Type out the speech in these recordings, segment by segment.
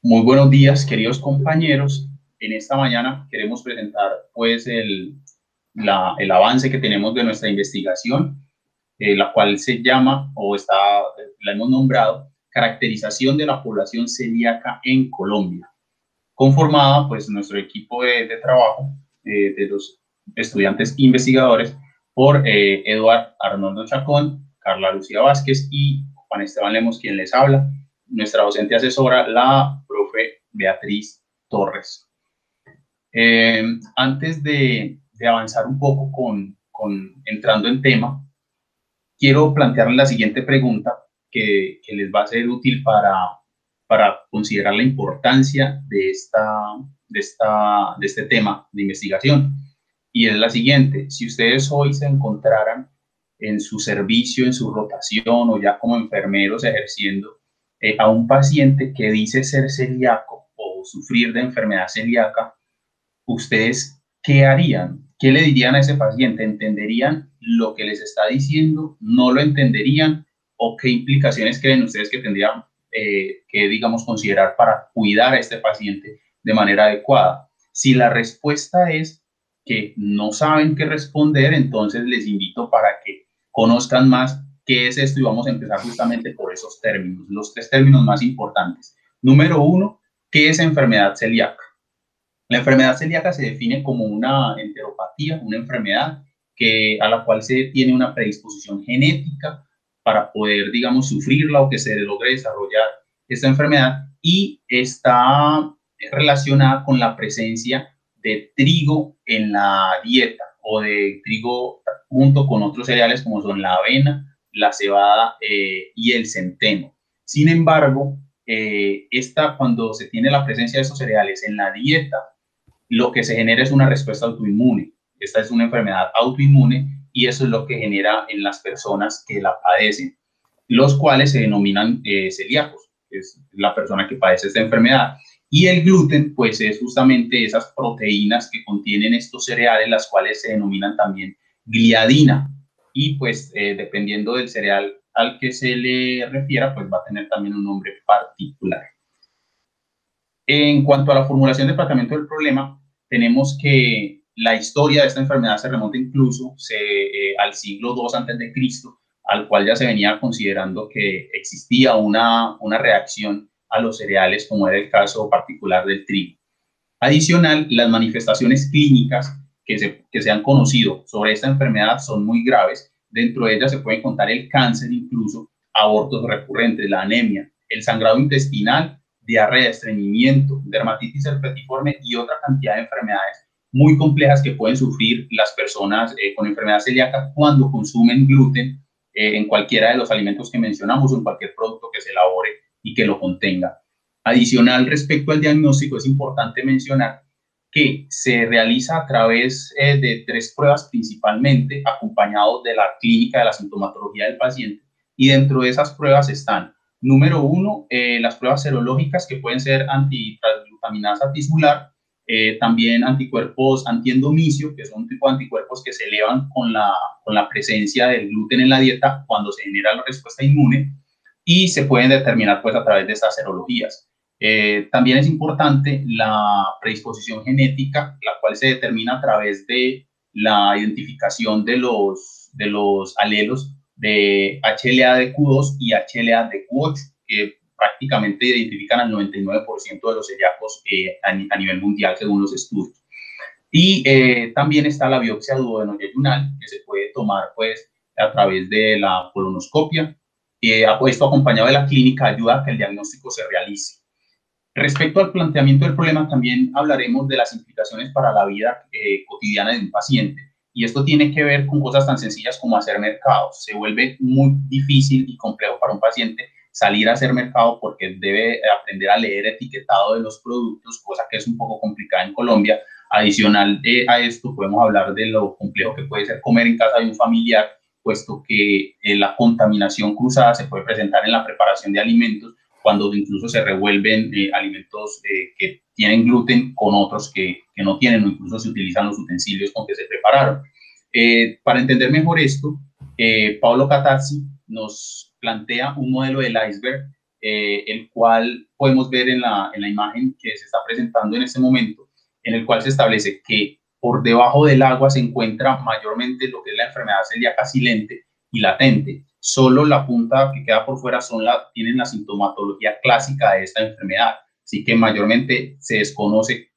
Muy buenos días, queridos compañeros. En esta mañana queremos presentar pues el avance que tenemos de nuestra investigación, la cual se llama la hemos nombrado Caracterización de la población celíaca en Colombia, conformada pues nuestro equipo de trabajo de los estudiantes investigadores por Eduard Arnoldo Chacón, Carla Lucía Vázquez y Juan Esteban Lemos, quien les habla. Nuestra docente asesora, la profe Beatriz Torres. Antes de avanzar un poco entrando en tema, quiero plantearles la siguiente pregunta que les va a ser útil para considerar la importancia de este tema de investigación. Y es la siguiente: si ustedes hoy se encontraran en su servicio, en su rotación o ya como enfermeros ejerciendo a un paciente que dice ser celíaco o sufrir de enfermedad celíaca, ¿ustedes qué harían? ¿Qué le dirían a ese paciente? ¿Entenderían lo que les está diciendo? ¿No lo entenderían? ¿O qué implicaciones creen ustedes que tendrían que, digamos, considerar para cuidar a este paciente de manera adecuada? Si la respuesta es que no saben qué responder, entonces les invito para que conozcan más qué es esto y vamos a empezar justamente por esos términos, los tres términos más importantes. Número uno, ¿qué es enfermedad celíaca? La enfermedad celíaca se define como una enteropatía, una enfermedad a la cual se tiene una predisposición genética para poder, digamos, sufrirla o que se logre desarrollar esta enfermedad, y está relacionada con la presencia de trigo en la dieta o de trigo junto con otros cereales como son la avena, la cebada y el centeno. Sin embargo, cuando se tiene la presencia de estos cereales en la dieta, lo que se genera es una respuesta autoinmune. Esta es una enfermedad autoinmune y eso es lo que genera en las personas que la padecen, los cuales se denominan celíacos, que es la persona que padece esta enfermedad. Y el gluten, pues es justamente esas proteínas que contienen estos cereales, las cuales se denominan también gliadina. Y pues dependiendo del cereal al que se le refiera, pues va a tener también un nombre particular. En cuanto a la formulación del tratamiento del problema, tenemos que la historia de esta enfermedad se remonta incluso al siglo II a.C., al cual ya se venía considerando que existía una reacción a los cereales, como era el caso particular del trigo. Adicional, las manifestaciones clínicas que se han conocido sobre esta enfermedad son muy graves. Dentro de ellas se puede contar el cáncer, incluso abortos recurrentes, la anemia, el sangrado intestinal, diarrea, estreñimiento, dermatitis herpetiforme y otra cantidad de enfermedades muy complejas que pueden sufrir las personas con enfermedad celíaca cuando consumen gluten en cualquiera de los alimentos que mencionamos o en cualquier producto que se elabore y que lo contenga. Adicional, respecto al diagnóstico, es importante mencionar que se realiza a través de tres pruebas principalmente, acompañados de la clínica de la sintomatología del paciente, y dentro de esas pruebas están: número uno, las pruebas serológicas, que pueden ser antitransglutaminasa tisular, también anticuerpos antiendomicio, que son un tipo de anticuerpos que se elevan con la presencia del gluten en la dieta cuando se genera la respuesta inmune, y se pueden determinar pues a través de estas serologías. También es importante la predisposición genética, la cual se determina a través de la identificación de los alelos de HLA-DQ2 y HLA-DQ8, que prácticamente identifican al 99% de los celíacos a nivel mundial, según los estudios. Y también está la biopsia duodeno-yeyunal, que se puede tomar pues a través de la colonoscopia. Esto, acompañado de la clínica, ayuda a que el diagnóstico se realice. Respecto al planteamiento del problema, también hablaremos de las implicaciones para la vida cotidiana de un paciente. Y esto tiene que ver con cosas tan sencillas como hacer mercados. Se vuelve muy difícil y complejo para un paciente salir a hacer mercado porque debe aprender a leer etiquetado de los productos, cosa que es un poco complicada en Colombia. Adicional a esto, podemos hablar de lo complejo que puede ser comer en casa de un familiar, puesto que la contaminación cruzada se puede presentar en la preparación de alimentos, cuando incluso se revuelven alimentos que tienen gluten con otros que no tienen, o incluso se utilizan los utensilios con que se prepararon. Para entender mejor esto, Paolo Catazzi nos plantea un modelo del iceberg el cual podemos ver en la imagen que se está presentando en este momento, en el cual se establece que por debajo del agua se encuentra mayormente lo que es la enfermedad celíaca silente y latente. Solo la punta que queda por fuera tienen la sintomatología clásica de esta enfermedad. Así que mayormente se desconoce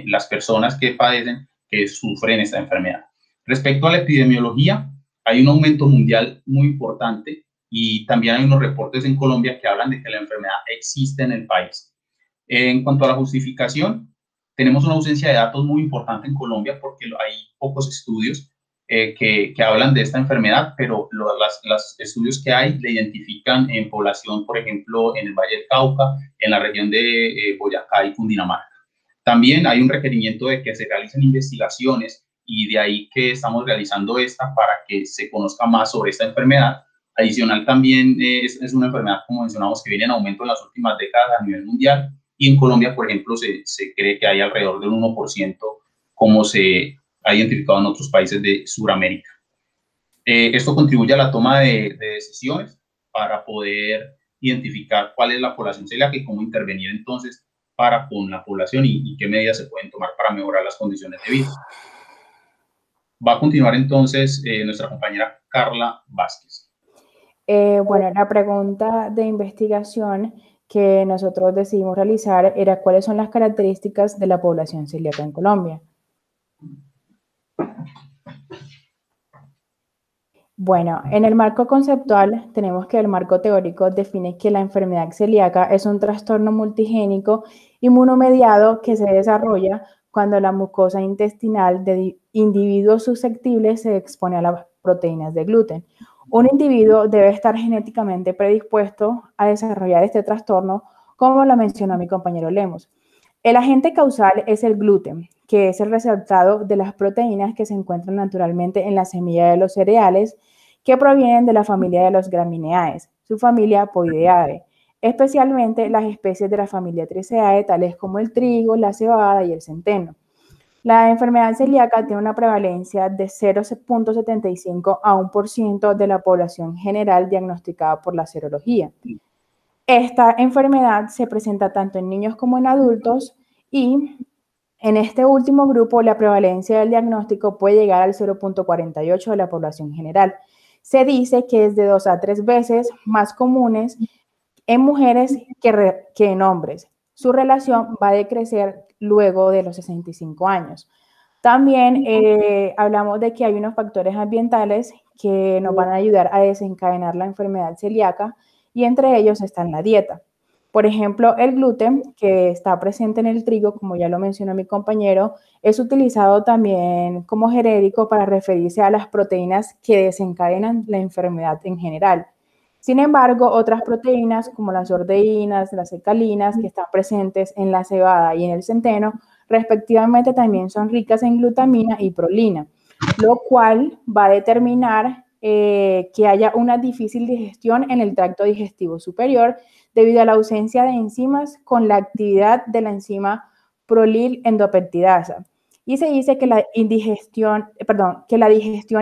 las personas que padecen, que sufren esta enfermedad. Respecto a la epidemiología, hay un aumento mundial muy importante y también hay unos reportes en Colombia que hablan de que la enfermedad existe en el país. En cuanto a la justificación, tenemos una ausencia de datos muy importante en Colombia porque hay pocos estudios que hablan de esta enfermedad, pero los estudios que hay la identifican en población, por ejemplo, en el Valle del Cauca, en la región de Boyacá y Cundinamarca. También hay un requerimiento de que se realicen investigaciones y de ahí que estamos realizando esta para que se conozca más sobre esta enfermedad. Adicional también es una enfermedad, como mencionamos, que viene en aumento en las últimas décadas a nivel mundial y en Colombia, por ejemplo, se cree que hay alrededor del 1%, como se ha identificado en otros países de Sudamérica. Esto contribuye a la toma de decisiones para poder identificar cuál es la población celíaca y cómo intervenir entonces para con la población y qué medidas se pueden tomar para mejorar las condiciones de vida. Va a continuar entonces nuestra compañera Carla Vázquez. Bueno, la pregunta de investigación que nosotros decidimos realizar era cuáles son las características de la población celíaca en Colombia. Bueno, en el marco conceptual tenemos que el marco teórico define que la enfermedad celíaca es un trastorno multigénico inmunomediado que se desarrolla cuando la mucosa intestinal de individuos susceptibles se expone a las proteínas de gluten. Un individuo debe estar genéticamente predispuesto a desarrollar este trastorno, como lo mencionó mi compañero Lemos. El agente causal es el gluten, que es el resultado de las proteínas que se encuentran naturalmente en la semilla de los cereales, que provienen de la familia de los Gramineae, su familia Poideae, especialmente las especies de la familia Triceae, tales como el trigo, la cebada y el centeno. La enfermedad celíaca tiene una prevalencia de 0,75 a 1% de la población general diagnosticada por la serología. Esta enfermedad se presenta tanto en niños como en adultos y en este último grupo la prevalencia del diagnóstico puede llegar al 0,48 de la población general. Se dice que es de 2 a 3 veces más comunes en mujeres que en hombres. Su relación va a decrecer luego de los 65 años. También hablamos de que hay unos factores ambientales que nos van a ayudar a desencadenar la enfermedad celíaca y entre ellos está la dieta. Por ejemplo, el gluten, que está presente en el trigo, como ya lo mencionó mi compañero, es utilizado también como genérico para referirse a las proteínas que desencadenan la enfermedad en general. Sin embargo, otras proteínas como las ordeínas, las ecalinas, que están presentes en la cebada y en el centeno, respectivamente también son ricas en glutamina y prolina, lo cual va a determinar que haya una difícil digestión en el tracto digestivo superior debido a la ausencia de enzimas con la actividad de la enzima prolil endopeptidasa. Y se dice que la digestión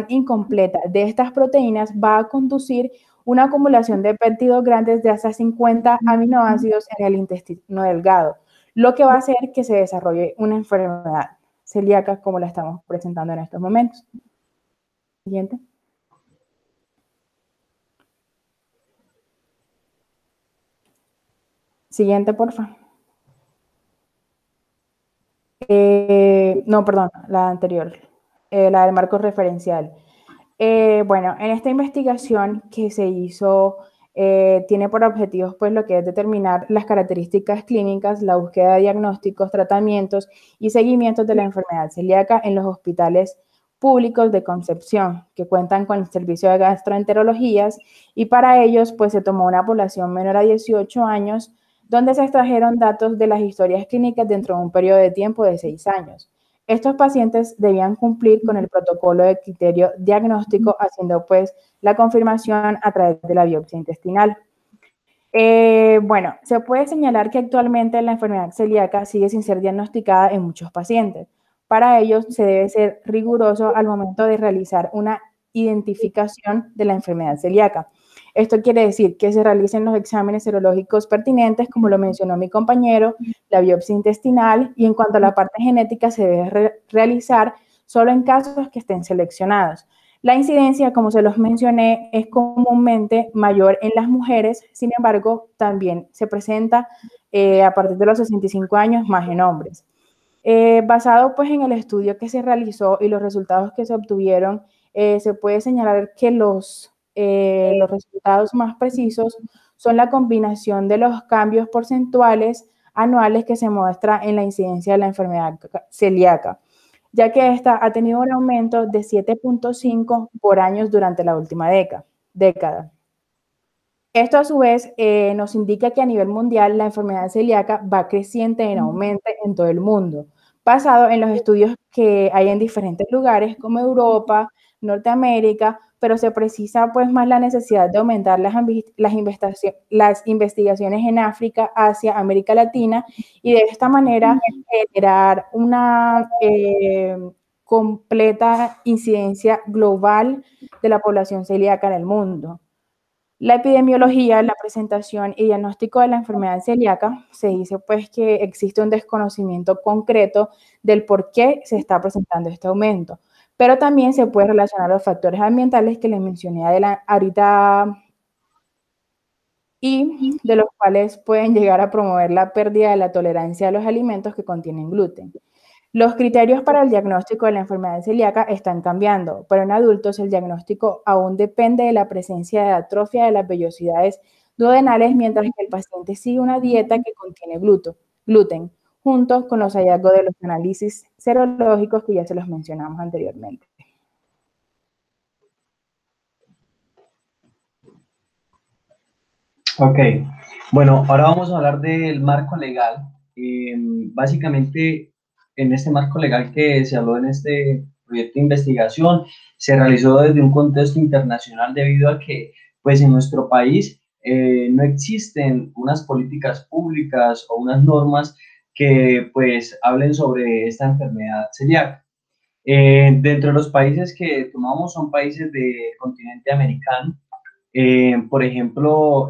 incompleta de estas proteínas va a conducir una acumulación de péptidos grandes de hasta 50 aminoácidos en el intestino delgado, lo que va a hacer que se desarrolle una enfermedad celíaca como la estamos presentando en estos momentos. Siguiente. Siguiente, por favor. No, perdón, la anterior, la del marco referencial. Bueno, en esta investigación que se hizo, tiene por objetivos pues lo que es determinar las características clínicas, la búsqueda de diagnósticos, tratamientos y seguimientos de la enfermedad celíaca en los hospitales públicos de Concepción, que cuentan con el servicio de gastroenterologías, y para ellos pues se tomó una población menor a 18 años, donde se extrajeron datos de las historias clínicas dentro de un periodo de tiempo de 6 años. Estos pacientes debían cumplir con el protocolo de criterio diagnóstico, haciendo pues la confirmación a través de la biopsia intestinal. Bueno, se puede señalar que actualmente la enfermedad celíaca sigue sin ser diagnosticada en muchos pacientes. Para ello, se debe ser riguroso al momento de realizar una identificación de la enfermedad celíaca. Esto quiere decir que se realicen los exámenes serológicos pertinentes, como lo mencionó mi compañero, la biopsia intestinal, y en cuanto a la parte genética se debe realizar solo en casos que estén seleccionados. La incidencia, como se los mencioné, es comúnmente mayor en las mujeres, sin embargo, también se presenta a partir de los 65 años más en hombres. Basado pues en el estudio que se realizó y los resultados que se obtuvieron, se puede señalar que los resultados más precisos son la combinación de los cambios porcentuales anuales que se muestra en la incidencia de la enfermedad celíaca, ya que esta ha tenido un aumento de 7.5 por año durante la última década. Esto a su vez nos indica que a nivel mundial la enfermedad celíaca va creciente en aumento en todo el mundo, basado en los estudios que hay en diferentes lugares como Europa, Norteamérica, pero se precisa pues más la necesidad de aumentar las investigaciones en África, Asia, América Latina, y de esta manera generar una completa incidencia global de la población celíaca en el mundo. La epidemiología, la presentación y diagnóstico de la enfermedad celíaca, se dice pues que existe un desconocimiento concreto del por qué se está presentando este aumento, pero también se puede relacionar a los factores ambientales que les mencioné ahorita y de los cuales pueden llegar a promover la pérdida de la tolerancia a los alimentos que contienen gluten. Los criterios para el diagnóstico de la enfermedad celíaca están cambiando, pero en adultos el diagnóstico aún depende de la presencia de atrofia de las vellosidades duodenales, mientras que el paciente sigue una dieta que contiene gluten, junto con los hallazgos de los análisis serológicos que ya se los mencionamos anteriormente. Ok, bueno, ahora vamos a hablar del marco legal. Básicamente, en este marco legal que se habló en este proyecto de investigación, se realizó desde un contexto internacional debido a que, pues, en nuestro país no existen unas políticas públicas o unas normas que, pues, hablen sobre esta enfermedad celíaca. Dentro de los países que tomamos son países del continente americano. Por ejemplo,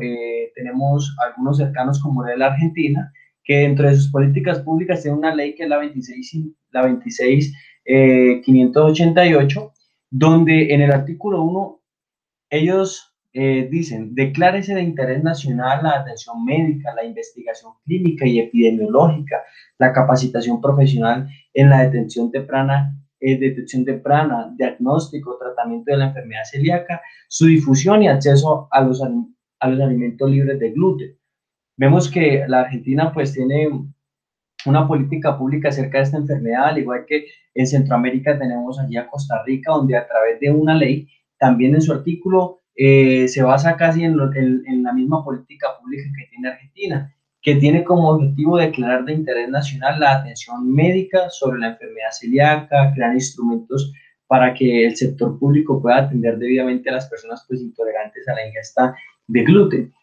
tenemos algunos cercanos como la Argentina, que dentro de sus políticas públicas tiene una ley que es la 26.588, donde en el artículo 1 ellos dicen: declárese de interés nacional la atención médica, la investigación clínica y epidemiológica, la capacitación profesional en la detección temprana, diagnóstico, tratamiento de la enfermedad celíaca, su difusión y acceso a los alimentos libres de gluten. Vemos que la Argentina pues tiene una política pública acerca de esta enfermedad, al igual que en Centroamérica tenemos allí a Costa Rica, donde a través de una ley, también en su artículo, se basa casi en la misma política pública que tiene Argentina, que tiene como objetivo declarar de interés nacional la atención médica sobre la enfermedad celíaca, crear instrumentos para que el sector público pueda atender debidamente a las personas pues intolerantes a la ingesta de gluten.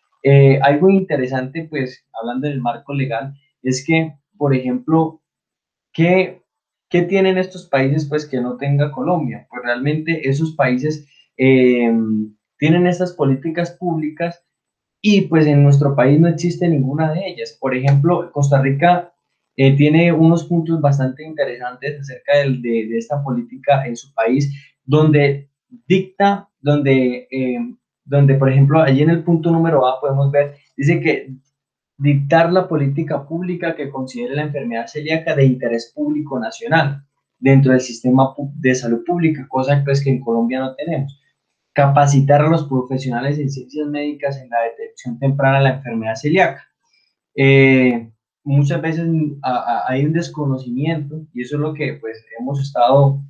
Algo interesante, pues, hablando del marco legal, es que, por ejemplo, ¿qué tienen estos países pues que no tenga Colombia? Pues realmente esos países tienen estas políticas públicas y pues en nuestro país no existe ninguna de ellas. Por ejemplo, Costa Rica tiene unos puntos bastante interesantes acerca de esta política en su país, donde dicta, donde por ejemplo allí en el punto número A podemos ver, dice que dictar la política pública que considere la enfermedad celíaca de interés público nacional dentro del sistema de salud pública, cosa pues que en Colombia no tenemos. Capacitar a los profesionales en ciencias médicas en la detección temprana de la enfermedad celíaca. Muchas veces hay un desconocimiento, y eso es lo que pues hemos estado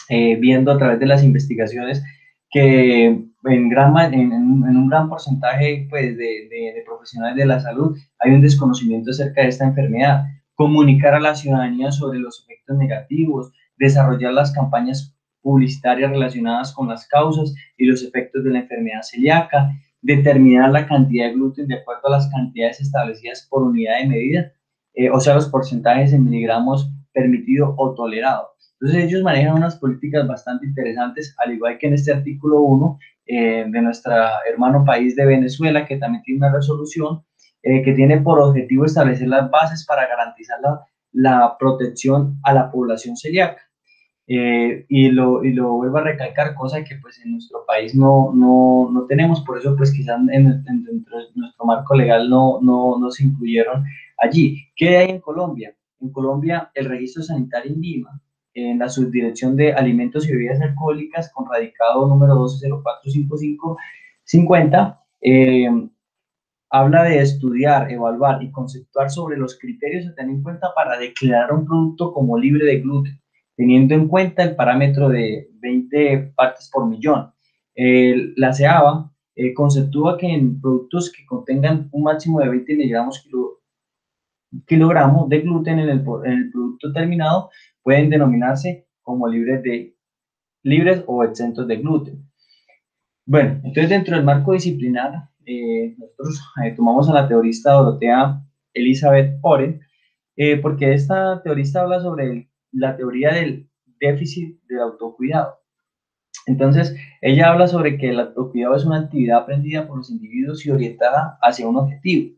viendo a través de las investigaciones, que en un gran porcentaje pues, de profesionales de la salud hay un desconocimiento acerca de esta enfermedad. Comunicar a la ciudadanía sobre los efectos negativos, desarrollar las campañas publicitarias relacionadas con las causas y los efectos de la enfermedad celíaca, determinar la cantidad de gluten de acuerdo a las cantidades establecidas por unidad de medida, o sea, los porcentajes en miligramos permitido o tolerado. Entonces ellos manejan unas políticas bastante interesantes, al igual que en este artículo 1 de nuestro hermano país de Venezuela, que también tiene una resolución que tiene por objetivo establecer las bases para garantizar la protección a la población celíaca. Y lo vuelvo a recalcar, cosa que pues en nuestro país no tenemos, por eso pues quizás dentro de nuestro marco legal no se incluyeron allí. ¿Qué hay en Colombia? En Colombia el registro sanitario INVIMA, en la subdirección de alimentos y bebidas alcohólicas con radicado número 12045550, habla de estudiar, evaluar y conceptuar sobre los criterios a tener en cuenta para declarar un producto como libre de gluten, teniendo en cuenta el parámetro de 20 partes por millón. La CEABA conceptúa que en productos que contengan un máximo de 20 miligramos kilogramos de gluten en el producto terminado pueden denominarse como libres o exentos de gluten. Bueno, entonces dentro del marco disciplinar, nosotros tomamos a la teorista Dorotea Elizabeth Oren, porque esta teorista habla sobre la teoría del déficit del autocuidado. Entonces, ella habla sobre que el autocuidado es una actividad aprendida por los individuos y orientada hacia un objetivo,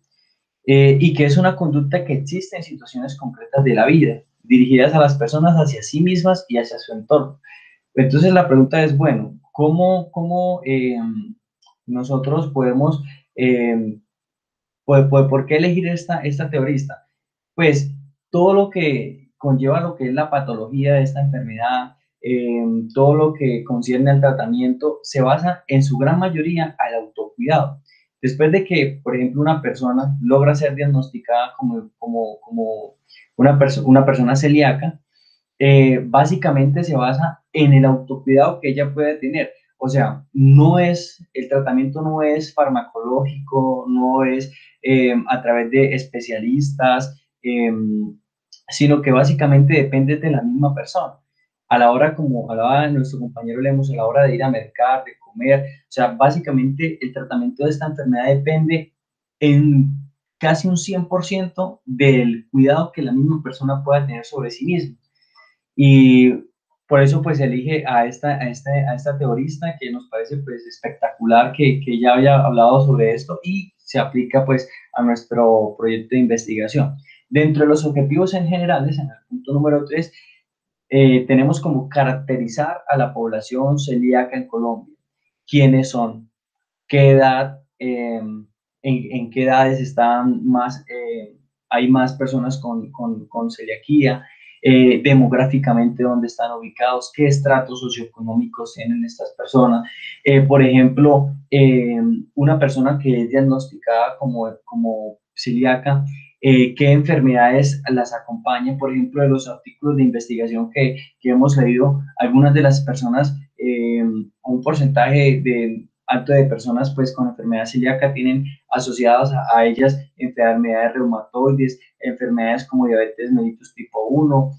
y que es una conducta que existe en situaciones concretas de la vida, dirigidas a las personas hacia sí mismas y hacia su entorno. Entonces la pregunta es, bueno, ¿cómo nosotros podemos, por qué elegir esta teorista? Pues todo lo que conlleva lo que es la patología de esta enfermedad, todo lo que concierne al tratamiento, se basa en su gran mayoría al autocuidado. Después de que, por ejemplo, una persona logra ser diagnosticada como una persona celíaca, básicamente se basa en el autocuidado que ella puede tener. O sea, el tratamiento no es farmacológico, no es a través de especialistas, sino que básicamente depende de la misma persona. A la hora, como hablaba nuestro compañero Lemos, a la hora de ir a mercar, de comer, o sea, básicamente el tratamiento de esta enfermedad depende en casi un 100% del cuidado que la misma persona pueda tener sobre sí misma. Y por eso pues elige a esta teorista que nos parece pues espectacular que ya haya hablado sobre esto y se aplica pues a nuestro proyecto de investigación. Dentro de los objetivos en generales, en el punto número 3, tenemos como caracterizar a la población celíaca en Colombia. ¿Quiénes son? ¿Qué edad? En qué edades hay más personas con celiaquía? Demográficamente dónde están ubicados, qué estratos socioeconómicos tienen estas personas. Por ejemplo, una persona que es diagnosticada como celíaca, qué enfermedades las acompañan. Por ejemplo, de los artículos de investigación que hemos leído, algunas de las personas, un porcentaje alto de personas pues con enfermedad celíaca tienen asociadas a ellas enfermedades reumatoides, enfermedades como diabetes mellitus tipo 1,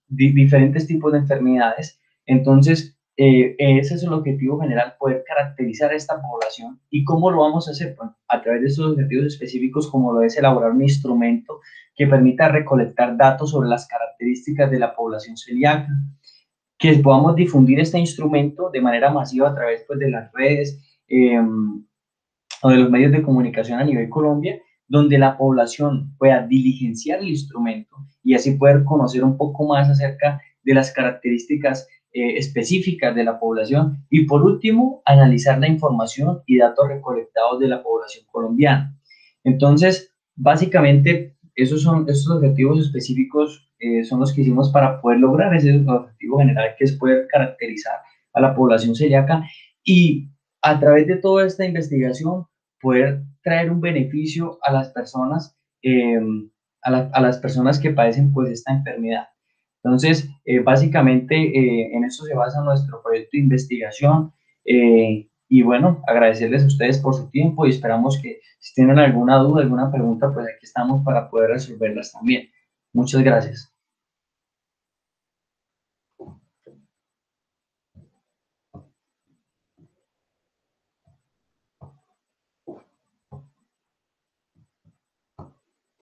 diferentes tipos de enfermedades. Entonces, ese es el objetivo general, poder caracterizar a esta población. ¿Y cómo lo vamos a hacer? Bueno, a través de estos objetivos específicos, como lo es elaborar un instrumento que permita recolectar datos sobre las características de la población celíaca, que podamos difundir este instrumento de manera masiva a través pues, de las redes o de los medios de comunicación a nivel Colombia, donde la población pueda diligenciar el instrumento y así poder conocer un poco más acerca de las características específicas de la población y por último, analizar la información y datos recolectados de la población colombiana. Entonces, básicamente, esos objetivos específicos son los que hicimos para poder lograr ese objetivo general, que es poder caracterizar a la población celíaca y a través de toda esta investigación poder traer un beneficio a las personas, a las personas que padecen pues esta enfermedad. Entonces, básicamente en eso se basa nuestro proyecto de investigación y bueno, agradecerles a ustedes por su tiempo y esperamos que si tienen alguna duda, alguna pregunta, pues aquí estamos para poder resolverlas también. Muchas gracias.